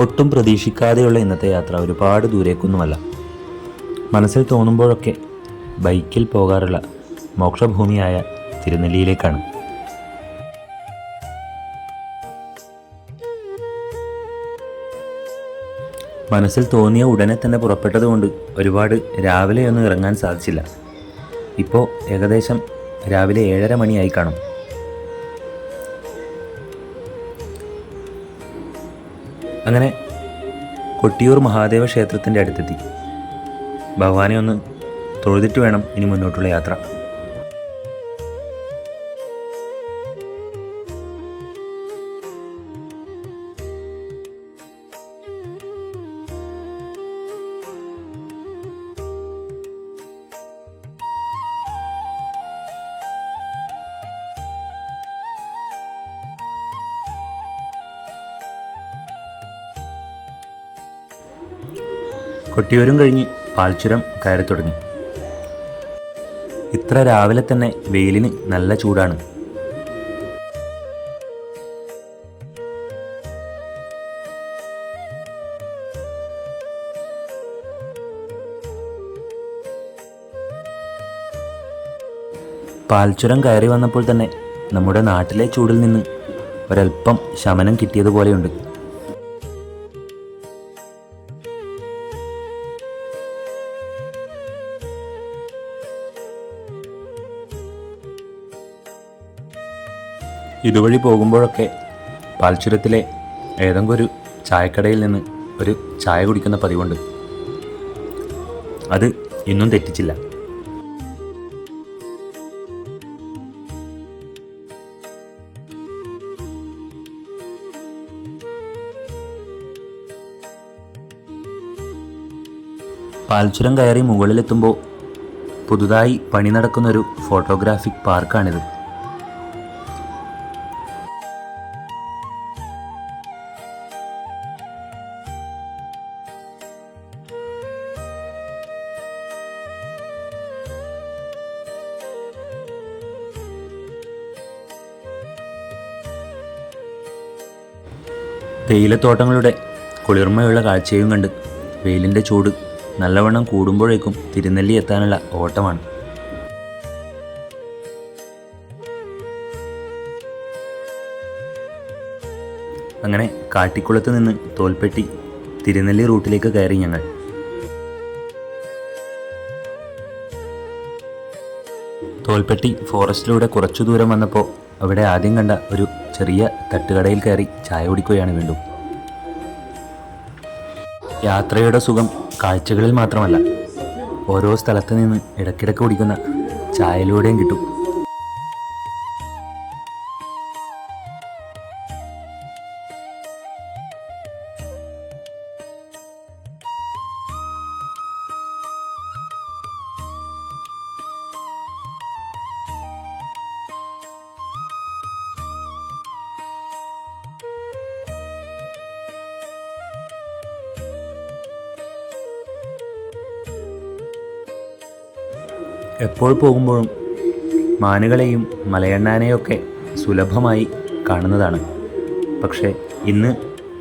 ഒട്ടും പ്രതീക്ഷിക്കാതെയുള്ള ഇന്നത്തെ യാത്ര ഒരുപാട് ദൂരേക്കൊന്നുമല്ല. മനസ്സിൽ തോന്നുമ്പോഴൊക്കെ ബൈക്കിൽ പോകാറുള്ള മോക്ഷഭൂമിയായ തിരുനെല്ലിയിലേക്കാണ്. മനസ്സിൽ തോന്നിയ ഉടനെ തന്നെ പുറപ്പെട്ടതുകൊണ്ട് ഒരുപാട് രാവിലെയൊന്നും ഇറങ്ങാൻ സാധിച്ചില്ല. ഇപ്പോൾ ഏകദേശം രാവിലെ 7:30 മണിയായി കാണും. അങ്ങനെ കൊട്ടിയൂർ മഹാദേവ ക്ഷേത്രത്തിൻ്റെ അടുത്തെത്തി. ഭഗവാനെ ഒന്ന് തൊഴുതിട്ട് വേണം ഇനി മുന്നോട്ടുള്ള യാത്ര. കൊട്ടിയൂരും കഴിഞ്ഞ് പാൽച്ചുരം കയറി തുടങ്ങി. ഇത്ര രാവിലെ തന്നെ വെയിലിന് നല്ല ചൂടാണ്. പാൽച്ചുരം കയറി വന്നപ്പോൾ തന്നെ നമ്മുടെ നാട്ടിലെ ചൂടിൽ നിന്ന് ഒരൽപ്പം ശമനം കിട്ടിയതുപോലെയുണ്ട്. ഇതുവഴി പോകുമ്പോഴൊക്കെ പാൽച്ചുരത്തിലെ ഏതെങ്കിലും ഒരു ചായക്കടയിൽ നിന്ന് ഒരു ചായ കുടിക്കുന്ന പതിവുണ്ട്. അത് ഇന്നും തെറ്റിച്ചില്ല. പാൽച്ചുരം കയറി മുകളിലെത്തുമ്പോൾ പുതുതായി പണി നടക്കുന്നൊരു ഫോട്ടോഗ്രാഫിക് പാർക്കാണിത്. തേയിലത്തോട്ടങ്ങളുടെ കുളിർമയുള്ള കാഴ്ചയും കണ്ട് വെയിലിൻ്റെ ചൂട് നല്ലവണ്ണം കൂടുമ്പോഴേക്കും തിരുനെല്ലി എത്താനുള്ള ഓട്ടമാണ്. അങ്ങനെ കാട്ടിക്കുളത്ത് നിന്ന് തോൽപ്പെട്ടി തിരുനെല്ലി റൂട്ടിലേക്ക് കയറി ഞങ്ങൾ. തോൽപ്പെട്ടി ഫോറസ്റ്റിലൂടെ കുറച്ചു ദൂരം വന്നപ്പോൾ അവിടെ ആദ്യം കണ്ട ഒരു ചെറിയ തട്ടുകടയിൽ കയറി ചായ കുടിക്കുകയാണ് വീണ്ടും. യാത്രയുടെ സുഖം കാഴ്ചകളിൽ മാത്രമല്ല, ഓരോ സ്ഥലത്ത് നിന്ന് ഇടയ്ക്കിടയ്ക്ക് കുടിക്കുന്ന ചായയിലൂടെയും കിട്ടും. എപ്പോൾ പോകുമ്പോഴും മാനുകളെയും മലയണ്ണാനെയൊക്കെ സുലഭമായി കാണുന്നതാണ്. പക്ഷേ ഇന്ന്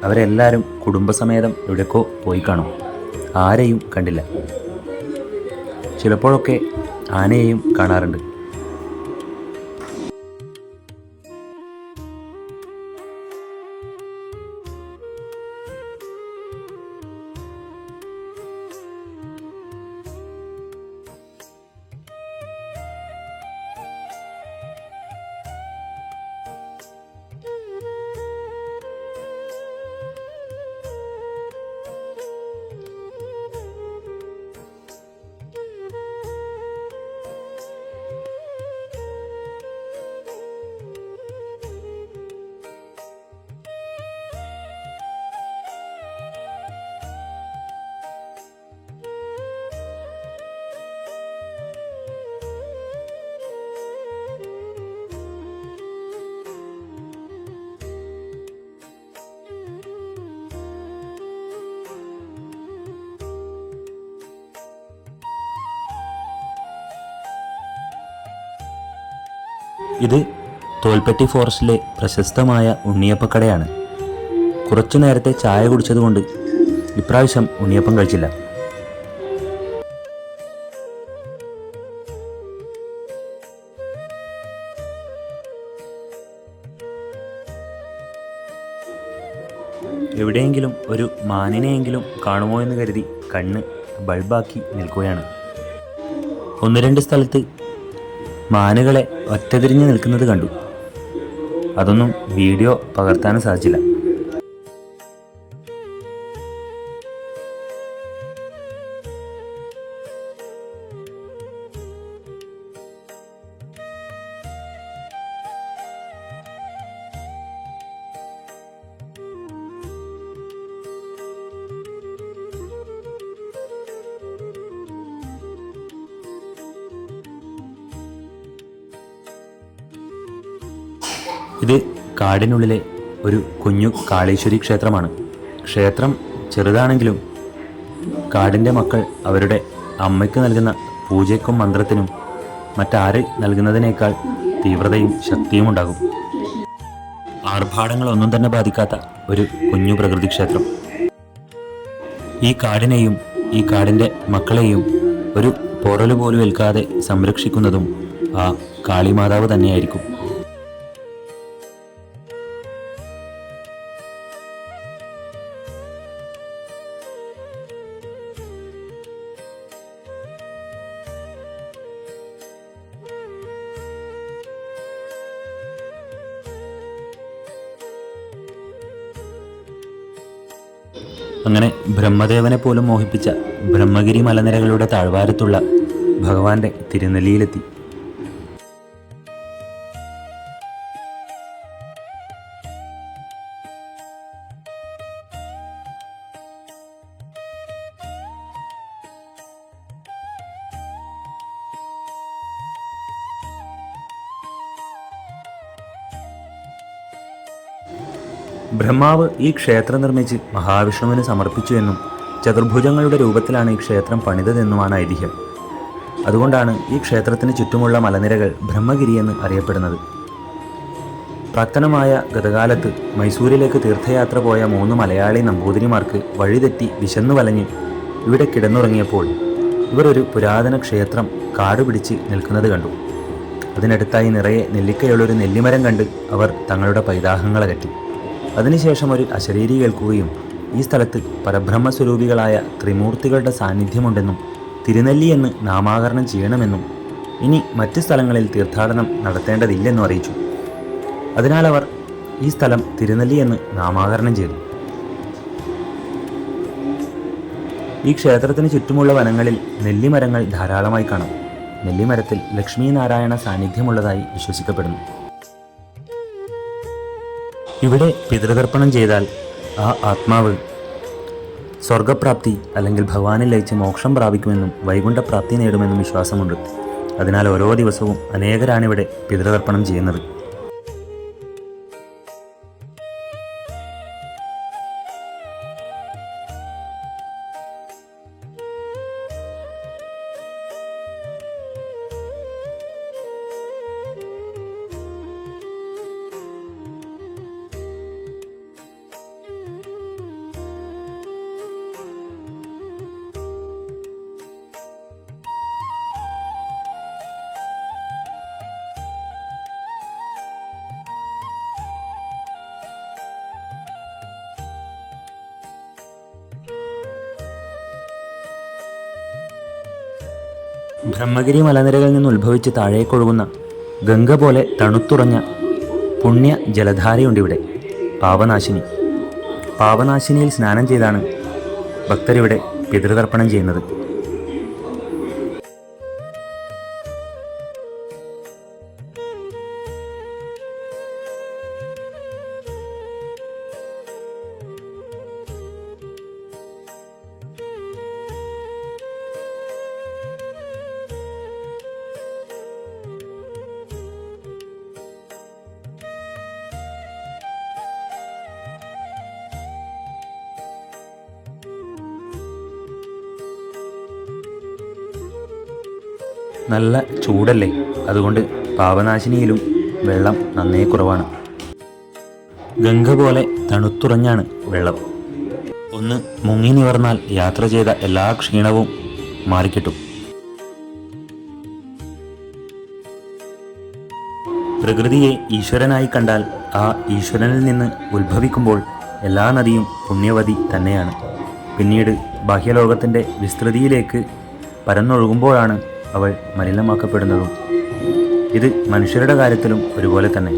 അവരെല്ലാവരും കുടുംബസമേതം എവിടേക്കോ പോയി കാണും. ആരെയും കണ്ടില്ല. ചിലപ്പോഴൊക്കെ ആനയെയും കാണാറുണ്ട്. ഇത് തോൽപ്പെട്ടി ഫോറസ്റ്റിലെ പ്രശസ്തമായ ഉണ്ണിയപ്പക്കടയാണ്. കുറച്ചു നേരത്തെ ചായ കുടിച്ചതുകൊണ്ട് ഇപ്രാവശ്യം ഉണ്ണിയപ്പം കഴിച്ചില്ല. എവിടെയെങ്കിലും ഒരു മാനിനെയെങ്കിലും കാണുമോ എന്ന് കരുതി കണ്ണ് ബൾബാക്കി നിൽക്കുകയാണ്. ഒന്ന് രണ്ട് സ്ഥലത്ത് മാനുകളെ ഒറ്റതിരിഞ്ഞ് നിൽക്കുന്നത് കണ്ടു. അതൊന്നും വീഡിയോ പകർത്താനും സാധിച്ചില്ല. ഇത് കാടിനുള്ളിലെ ഒരു കുഞ്ഞു കാളീശ്വരി ക്ഷേത്രമാണ്. ക്ഷേത്രം ചെറുതാണെങ്കിലും കാടിൻ്റെ മക്കൾ അവരുടെ അമ്മയ്ക്ക് നൽകുന്ന പൂജയ്ക്കും മന്ത്രത്തിനും മറ്റാര് നൽകുന്നതിനേക്കാൾ തീവ്രതയും ശക്തിയും ഉണ്ടാകും. ആർഭാടങ്ങളൊന്നും തന്നെ ബാധിക്കാത്ത ഒരു കുഞ്ഞു പ്രകൃതി ക്ഷേത്രം. ഈ കാടിനെയും ഈ കാടിൻ്റെ മക്കളെയും ഒരു പൊറല് പോലും ഏൽക്കാതെ സംരക്ഷിക്കുന്നതും ആ കാളിമാതാവ് തന്നെയായിരിക്കും. അങ്ങനെ ബ്രഹ്മദേവനെ പോലും മോഹിപ്പിച്ച ബ്രഹ്മഗിരി മലനിരകളുടെ താഴ്വാരത്തുള്ള ഭഗവാന്റെ തിരുനെല്ലിയിലെത്തി. ബ്രഹ്മാവ് ഈ ക്ഷേത്രം നിർമ്മിച്ച് മഹാവിഷ്ണുവിന് സമർപ്പിച്ചു എന്നും ചതുർഭുജങ്ങളുടെ രൂപത്തിലാണ് ഈ ക്ഷേത്രം പണിതതെന്നുമാണ് ഐതിഹ്യം. അതുകൊണ്ടാണ് ഈ ക്ഷേത്രത്തിന് ചുറ്റുമുള്ള മലനിരകൾ ബ്രഹ്മഗിരി എന്ന് അറിയപ്പെടുന്നത്. പ്രാക്തനമായ ഗതകാലത്ത് മൈസൂരിലേക്ക് തീർത്ഥയാത്ര പോയ 3 മലയാളി നമ്പൂതിരിമാർക്ക് വഴിതെറ്റി വിശന്നു വലഞ്ഞ് ഇവിടെ കിടന്നുറങ്ങിയപ്പോൾ ഇവർ ഒരു പുരാതന ക്ഷേത്രം കാടുപിടിച്ച് നിൽക്കുന്നത് കണ്ടു. അതിനടുത്തായി നിറയെ നെല്ലിക്കയുള്ളൊരു നെല്ലിമരം കണ്ട് അവർ തങ്ങളുടെ പൈതാഹങ്ങളകറ്റി. അതിനുശേഷം ഒരു അശരീരി കേൾക്കുകയും ഈ സ്ഥലത്ത് പരബ്രഹ്മസ്വരൂപികളായ ത്രിമൂർത്തികളുടെ സാന്നിധ്യമുണ്ടെന്നും തിരുനെല്ലി എന്ന് നാമകരണം ചെയ്യണമെന്നും ഇനി മറ്റ് സ്ഥലങ്ങളിൽ തീർത്ഥാടനം നടത്തേണ്ടതില്ലെന്നും അറിയിച്ചു. അതിനാൽ അവർ ഈ സ്ഥലം തിരുനെല്ലി എന്ന് നാമകരണം ചെയ്തു. ഈ ക്ഷേത്രത്തിന് ചുറ്റുമുള്ള വനങ്ങളിൽ നെല്ലിമരങ്ങൾ ധാരാളമായി കാണാം. നെല്ലിമരത്തിൽ ലക്ഷ്മി നാരായണ സാന്നിധ്യമുള്ളതായി വിശ്വസിക്കപ്പെടുന്നു. ഇവിടെ പിതൃതർപ്പണം ചെയ്താൽ ആ ആത്മാവ് സ്വർഗപ്രാപ്തി അല്ലെങ്കിൽ ഭഗവാനിൽ ലയിച്ച് മോക്ഷം പ്രാപിക്കുമെന്നും വൈകുണ്ഠപ്രാപ്തി നേടുമെന്നും വിശ്വാസമുണ്ട്. അതിനാൽ ഓരോ ദിവസവും അനേകരാണിവിടെ പിതൃതർപ്പണം ചെയ്യുന്നത്. ബ്രഹ്മഗിരി മലനിരകളിൽ നിന്ന് ഉത്ഭവിച്ച് താഴേക്കൊഴുകുന്ന ഗംഗ പോലെ തണുത്തുറഞ്ഞ പുണ്യ ജലധാരയുണ്ടിവിടെ. പാപനാശിനി. പാപനാശിനിയിൽ സ്നാനം ചെയ്താണ് ഭക്തരിവിടെ പിതൃതർപ്പണം ചെയ്യുന്നത്. നല്ല ചൂടല്ലേ, അതുകൊണ്ട് പാപനാശിനിയിലും വെള്ളം നന്നേ കുറവാണ്. ഗംഗ പോലെ തണുത്തുറഞ്ഞാണ് വെള്ളം. ഒന്ന് മുങ്ങി നിവർന്നാൽ യാത്ര ചെയ്ത എല്ലാ ക്ഷീണവും മാറിക്കിട്ടും. പ്രകൃതിയെ ഈശ്വരനായി കണ്ടാൽ ആ ഈശ്വരനിൽ നിന്ന് ഉത്ഭവിക്കുമ്പോൾ എല്ലാ നദിയും പുണ്യവതി തന്നെയാണ്. പിന്നീട് ബാഹ്യലോകത്തിൻ്റെ വിസ്തൃതിയിലേക്ക് പരന്നൊഴുകുമ്പോഴാണ് അവൾ മലിനമാക്കപ്പെടുന്നതും. ഇത് മനുഷ്യരുടെ കാര്യത്തിലും ഒരുപോലെ തന്നെ.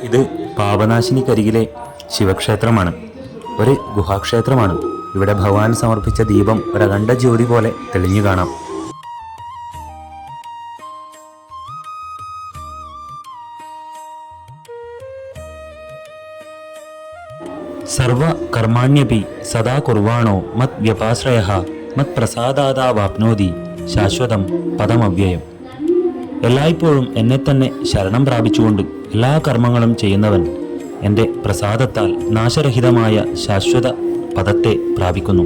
ഇത് പാപനാശിനിക്കരികിലെ ശിവക്ഷേത്രമാണ്. ഒരു ഗുഹാക്ഷേത്രമാണ്. ഇവിടെ ഭഗവാൻ സമർപ്പിച്ച ദീപം ഒരഖണ്ഡ ജ്യോതി പോലെ തെളിഞ്ഞു കാണാം. സർവ കർമാണ്യപി സദാ കുർവാണോ മത് വ്യപാശ്രയഃ മത് പ്രസാദാദാവാപ്നോതി ശാശ്വതം പദമവ്യയം. എല്ലായ്പ്പോഴും എന്നെ തന്നെ ശരണം പ്രാപിച്ചുകൊണ്ട് എല്ലാ കർമ്മങ്ങളും ചെയ്യുന്നവൻ എൻ്റെ പ്രസാദത്താൽ നാശരഹിതമായ ശാശ്വത പദത്തെ പ്രാപിക്കുന്നു.